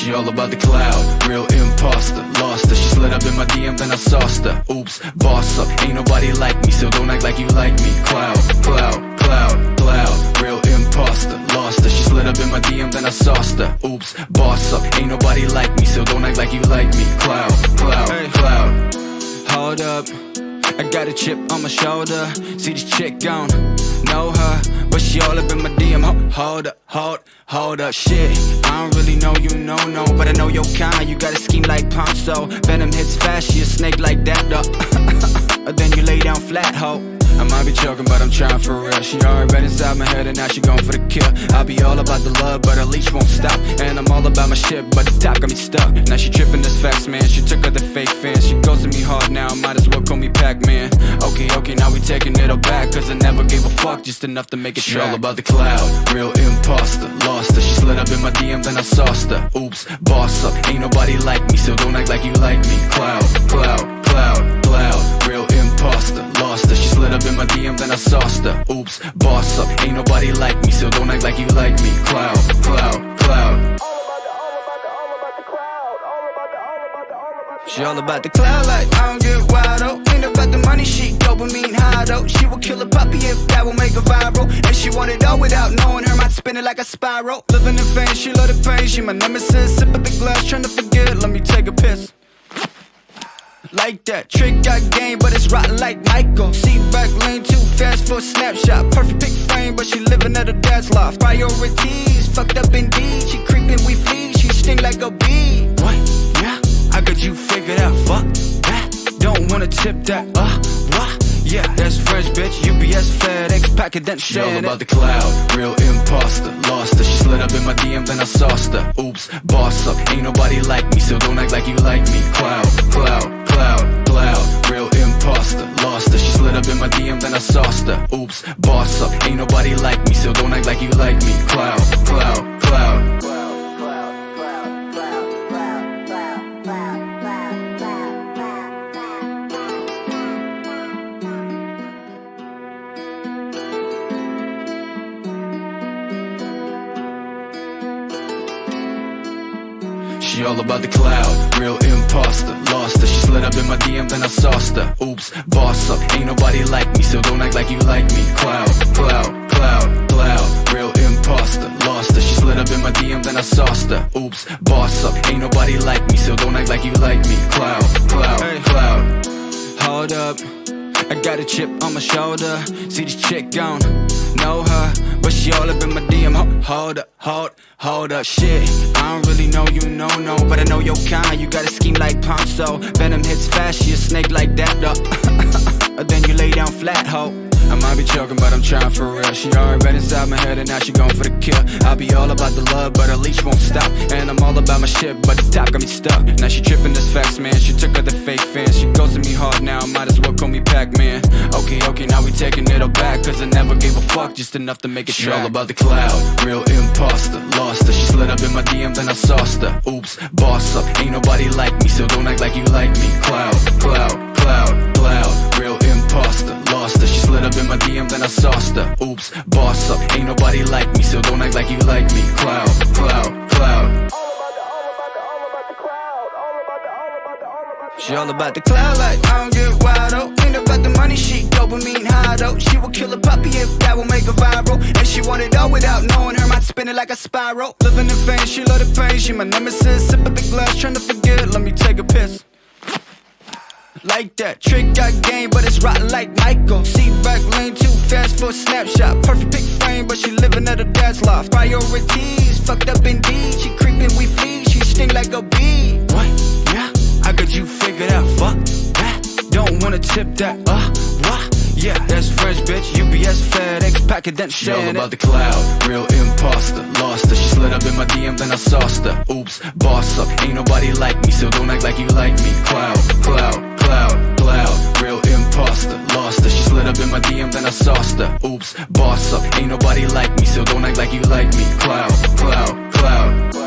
She all about the cloud, real imposter. Lost her, she slid up in my DM, then I sauced her. Oops, boss up, ain't nobody like me, so don't act like you like me. Cloud, cloud, cloud, cloud, real imposter. Lost her, she slid up in my DM, then I sauced her. Oops, boss up, ain't nobody like me, so don't act like you like me. Cloud, cloud, hey, cloud. Hold up, I got a chip on my shoulder. See this chick gone, know her, but she all up in my DM. Hold up, hold up, shit. I don't really know you, no, but I know your kind. You got a scheme like Ponzo. Venom hits fast, she a snake like that, though. Then you lay down flat, ho. I might be joking, but I'm trying for real. She already read inside my head and now she going for the kill. I'll be all about the love, but her leash won't stop. And I'm all about my shit, but the top got me stuck. Now she tripping this facts, man. She took her the fake fans. She goes to me hard now, might as well call me Pac-Man. Okay, now we taking it all back, cause I never gave a fuck, just enough to make it track. She all about the cloud, real imposter. Lost her, she slid up in my DM, then I sauced her. Oops, boss up, ain't nobody like me, so don't act like you like me. Cloud, cloud, cloud, cloud, real imposter. Lost her, she slid up in my DM, then I sauced her. Oops, boss up, ain't nobody like me, so don't act like you like me. Cloud, cloud, cloud. She all about the cloud like I don't get wild, oh. Ain't about the money, she dopamine high, though. She will kill a puppy if that will make her viral. And she want it all without knowing her mind spinning like a spiral. Living in fame, she love the pain, she my nemesis. Sip a big glass, trying to forget, let me take a piss. Like that, trick got game, but it's rotten like Michael. See back lane too fast for a snapshot. Perfect pick frame, but she living at her dad's loft. Priorities, fucked up indeed. She creeping, we flee, she sting like a bee. What? Yeah, I got you figured out, fuck that. Don't wanna tip that, what? Yeah, that's French, bitch, UPS, FedEx, packet, then she all about the cloud, real imposter. Lost her, she slid up in my DM, then I sauced her. Oops, boss up, ain't nobody like me, so don't act like you like me. Cloud, cloud, cloud, cloud, real imposter. Lost her, she slid up in my DM, then I sauced her. Oops, boss up, ain't nobody like me, so don't act like you like me. Cloud, cloud, cloud. She all about the cloud, real imposter. Lost her, she slid up in my DM, then I sauced her. Oops, boss up, ain't nobody like me, so don't act like you like me. Cloud, cloud, cloud, cloud, real imposter. Lost her, she slid up in my DM, then I sauced her. Oops, boss up, ain't nobody like me, so don't act like you like me. Cloud, cloud, hey, cloud. Hold up, I got a chip on my shoulder. See this chick gone, know her, but she all up in my DM. Hold up, shit. I don't really know you, no, but I know your kind. You got a scheme like Ponzo. Venom hits fast, she a snake like that, though. Then you lay down flat, ho. I might be joking, but I'm trying for real. She already read inside my head and now she going for the kill. I'll be all about the love, but her leash won't stop. And I'm all about my shit, but the top got me stuck. Now she tripping this facts, man. She took her the fake fans. She goes to me hard now, might as well call me Pac-Man. Okay, now we taking it all back, cause I never gave a fuck, just enough to make it track. She all about the cloud, real imposter. Lost her, she slid up in my DM, then I sauced her. Oops, boss up, ain't nobody like me, so don't act like you like me. Cloud, cloud, cloud, cloud, real imposter. Lost her, she slid up in my DM, then I sauced her. Oops, boss up, ain't nobody like me, so don't act like you like me. Cloud, cloud, cloud. She all about the cloud like I don't get wild, oh. Ain't about the money, she dopamine high, though. She will kill a puppy if that will make her viral. And she want it all without knowing her mind spinning like a spiral. Living in fame, she love the pain, she my nemesis. Sip a big glass, trying to forget, let me take a piss. Like that, trick got game, but it's rotten like Michael. See back lane too fast for a snapshot. Perfect pick frame, but she living at her dad's loft. Priorities, fucked up indeed. She creeping, we flee, she sting like a bee. What? Yeah, I got you figured out, fuck that. Don't wanna tip that, what? Yeah, that's French, bitch, UPS, FedEx, packet, then she all about the cloud, real imposter. Lost her, she slid up in my DM, then I sauced her. Oops, boss up, ain't nobody like me, so don't act like you like me. Cloud, cloud, cloud, cloud, real imposter. Lost her, she slid up in my DM, then I sauced her. Oops, boss up, ain't nobody like me, so don't act like you like me. Cloud, cloud, cloud.